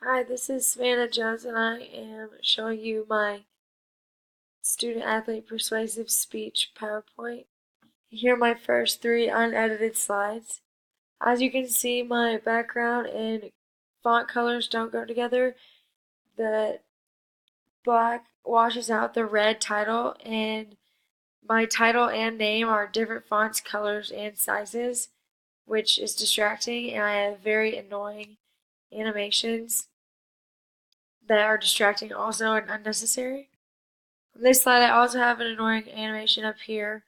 Hi, this is Savannah Jones, and I am showing you my student athlete persuasive speech PowerPoint. Here are my first three unedited slides. As you can see, my background and font colors don't go together. The black washes out the red title, and my title and name are different fonts, colors, and sizes, which is distracting, and I have very annoying animations that are distracting also and unnecessary. On this slide, I also have an annoying animation up here,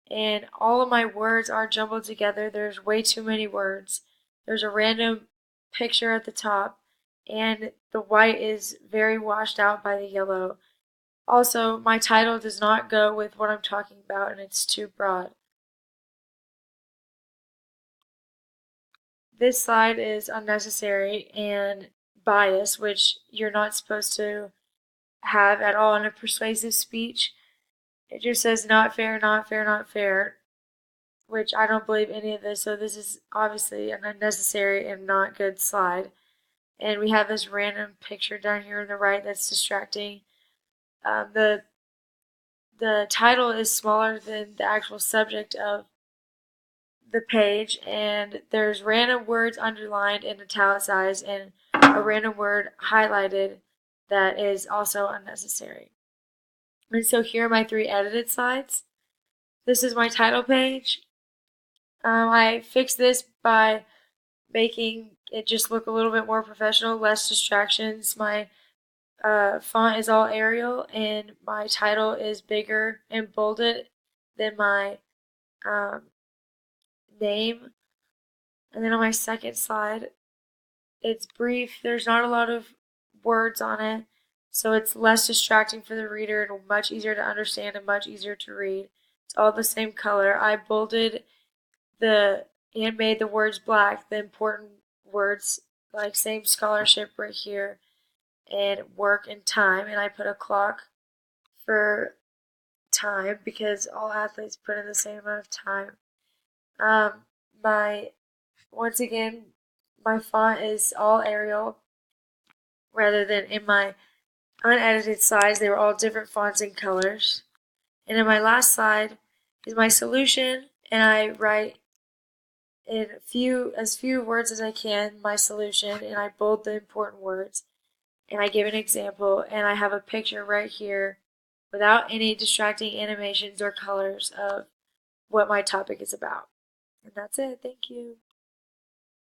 and all of my words are jumbled together. There's way too many words. There's a random picture at the top, and the white is very washed out by the yellow. Also, my title does not go with what I'm talking about, and it's too broad. This slide is unnecessary and biased, which you're not supposed to have at all in a persuasive speech. It just says not fair, not fair, not fair, which I don't believe any of this, so this is obviously an unnecessary and not good slide. And we have this random picture down here on the right that's distracting. The title is smaller than the actual subject of the page, and there's random words underlined and italicized, and a random word highlighted that is also unnecessary. And so here are my three edited slides. This is my title page. I fixed this by making it just look a little bit more professional, less distractions. My font is all Arial, and my title is bigger and bolded than my um, name. And then on my second slide, it's brief. There's not a lot of words on it, so it's less distracting for the reader and much easier to understand and much easier to read. It's all the same color. I bolded the and made the words black, the important words like same scholarship right here, and work and time, and I put a clock for time because all athletes put in the same amount of time. My once again, my font is all Arial rather than in my unedited slides. They were all different fonts and colors. And in my last slide is my solution, and I write in as few words as I can my solution, and I bold the important words, and I give an example, and I have a picture right here without any distracting animations or colors of what my topic is about. And that's it. Thank you.